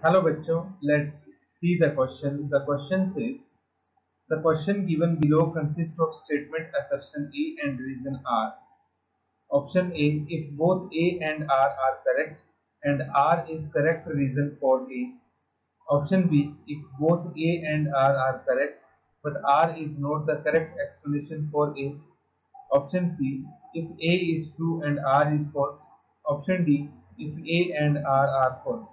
Hello बच्चों, let's see the question. The question says the question given below consists of statement assertion A and reason R. Option A, if both A and R are correct and R is correct reason for A. Option B, if both A and R are correct but R is not the correct explanation for A. Option C, if A is true and R is false. Option D, if A and R are false.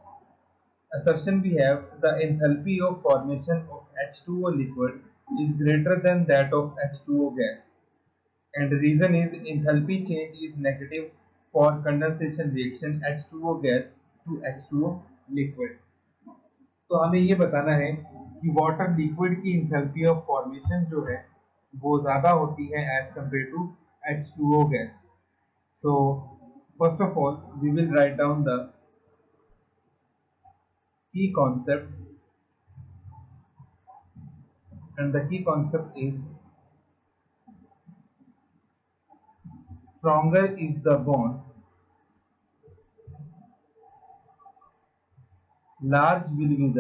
Assertion we have the enthalpy of formation of H2O liquid is greater than that of H2O gas, and the reason is enthalpy change is negative for condensation reaction H2O gas to H2O liquid. तो हमें ये बताना है कि water liquid की enthalpy of formation जो है वो ज़्यादा होती है as compare to H2O gas. So first of all we will write down the key concept, and the key concept is stronger is the bond, large will be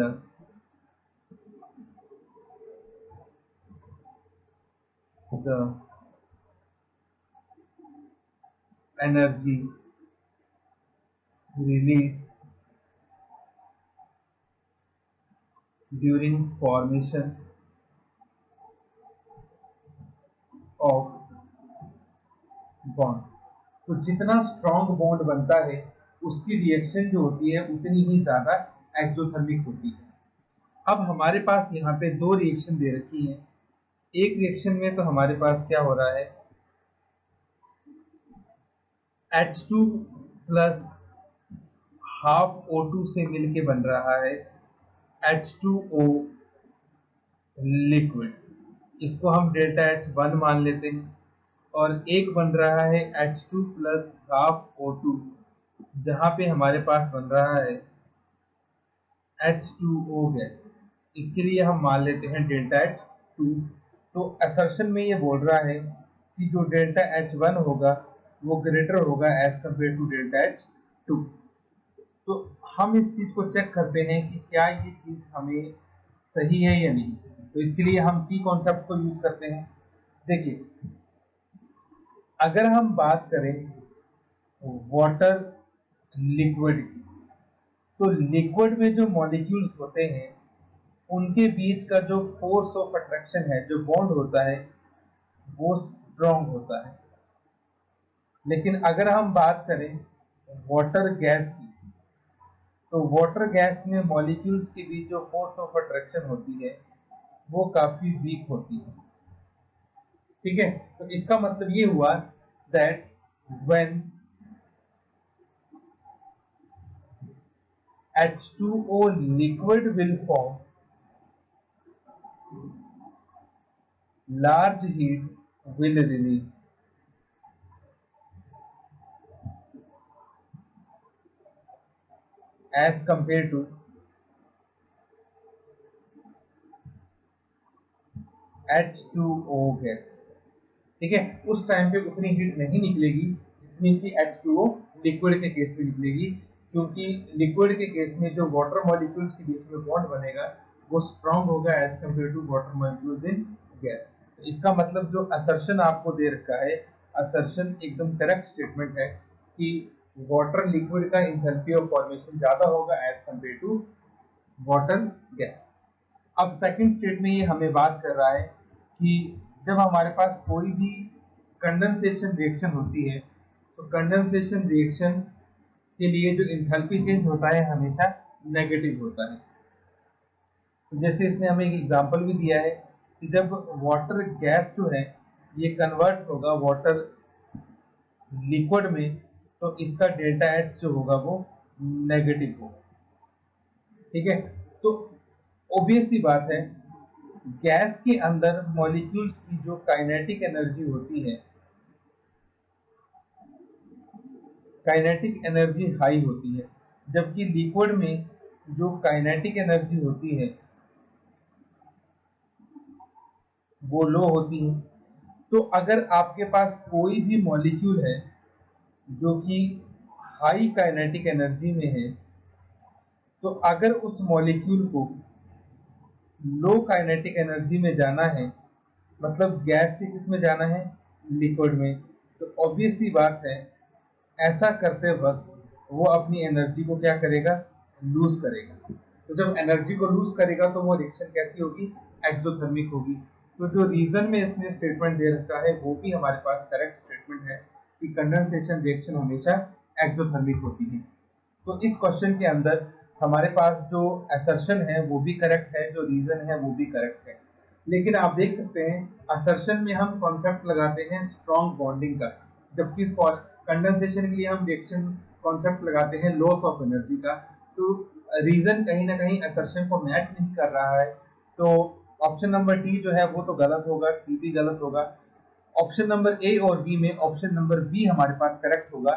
the energy release during formation of bond. तो जितना strong bond बनता है उसकी reaction जो होती है उतनी ही ज्यादा एक्सोथर्मिक होती है. अब हमारे पास यहाँ पे दो रिएक्शन दे रखी हैं. एक रिएक्शन में तो हमारे पास क्या हो रहा है, H2 प्लस हाफ O2 से मिलके बन रहा है H2O लिक्विड. इसको हम डेल्टा H1 मान लेते हैं. और एक बन रहा है H2 प्लस हाफ O2, जहां पे हमारे पास बन रहा है H2O गैस. इसके लिए हम मान लेते हैं डेल्टा H2. तो असर्शन में ये बोल रहा है कि जो डेल्टा H1 होगा वो ग्रेटर होगा as compare to delta H2. तो हम इस चीज को चेक करते हैं कि क्या ये चीज हमें सही है या नहीं. तो इसके लिए हम की कॉन्सेप्ट को यूज करते हैं. देखिए, अगर हम बात करें वाटर लिक्विड की, तो लिक्विड में जो मॉलिक्यूल्स होते हैं उनके बीच का जो फोर्स ऑफ अट्रैक्शन है, जो बॉन्ड होता है, वो स्ट्रॉन्ग होता है. लेकिन अगर हम बात करें वाटर गैस की, तो वाटर गैस में मॉलिक्यूल्स के बीच जो फोर्स ऑफ अट्रैक्शन होती है वो काफी वीक होती है. ठीक है, तो इसका मतलब ये हुआ that when H2O liquid will form, large heat will release. As compared to H2O gas. ठीक है, उस टाइम पे उतनी हीट नहीं निकलेगी जितनी कि H2O लिक्विड के केस में निकलेगी, क्योंकि लिक्विड के केस में जो वाटर मॉलिक्यूल्स के बीच में बॉन्ड बनेगा वो स्ट्रॉन्ग होगा as compare to water molecules in gas. इसका मतलब जो असर्शन आपको दे रखा है, असर्शन एकदम करेक्ट स्टेटमेंट है कि वाटर लिक्विड का इंथैल्पी ऑफ फॉर्मेशन ज्यादा होगा as compare to water gas. अब सेकंड स्टेट में ये हमें बात कर रहा है कि जब हमारे पास कोई भी कंडेंसेशन रिएक्शन होती है तो कंडेंसेशन रिएक्शन के लिए जो इंथैल्पी चेंज होता है हमेशा नेगेटिव होता है. तो जैसे इसने हमें एक एग्जांपल भी दिया है कि जब वाटर गैस जो है ये कन्वर्ट होगा वाटर लिक्विड में, तो इसका डेल्टा H जो होगा वो नेगेटिव होगा. ठीक है, तो ऑब्वियस सी बात है, गैस के अंदर मॉलिक्यूल्स की जो काइनेटिक एनर्जी होती है, काइनेटिक एनर्जी हाई होती है, जबकि लिक्विड में जो काइनेटिक एनर्जी होती है वो लो होती है. तो अगर आपके पास कोई भी मॉलिक्यूल है जो कि हाई काइनेटिक एनर्जी में है, तो अगर उस मॉलिक्यूल को लो काइनेटिक एनर्जी में जाना है, मतलब गैस से किस में जाना है, लिक्विड में, तो ऑब्वियस सी बात है ऐसा करते वक्त वो अपनी एनर्जी को क्या करेगा, लूज करेगा। तो जब एनर्जी को लूज करेगा तो वो रिएक्शन कैसी होगी, एक्सोथर्मिक होगी। तो जो रीजन में इसने स्टेटमेंट दे रखा है वो भी हमारे पास करेक्ट स्टेटमेंट है कि कंडेंसेशन रिएक्शन हमेशा एक्सोथर्मिक होती है। तो इस क्वेश्चन के अंदर हमारे पास जो असर्शन है वो भी करेक्ट है, जो रीजन है वो भी करेक्ट है। लेकिन आप देख सकते हैं असर्शन में हम कॉन्सेप्ट लगाते हैं स्ट्रॉन्ग बॉन्डिंग का, जबकि कंडेंसेशन के लिए हम रिएक्शन कॉन्सेप्ट लगाते हैं लॉस ऑफ एनर्जी का। तो रीजन कहीं ना कहीं असर्शन को मैच नहीं कर रहा है। तो ऑप्शन नंबर डी जो है वो तो गलत होगा, सी भी गलत होगा। ऑप्शन नंबर ए और बी में ऑप्शन नंबर बी हमारे पास करेक्ट होगा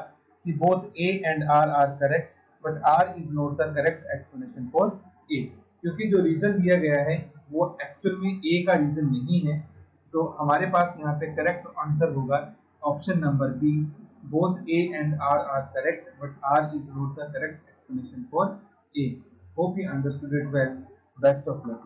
कि both A and R correct, but R is not the correct explanation for A, क्योंकि जो रीजन दिया गया है वो एक्चुअल में ए का रीजन नहीं है। तो हमारे पास यहाँ पे करेक्ट आंसर होगा option number B, both A and R correct but R is not the correct explanation for A. Hope you understood it well. Best of luck.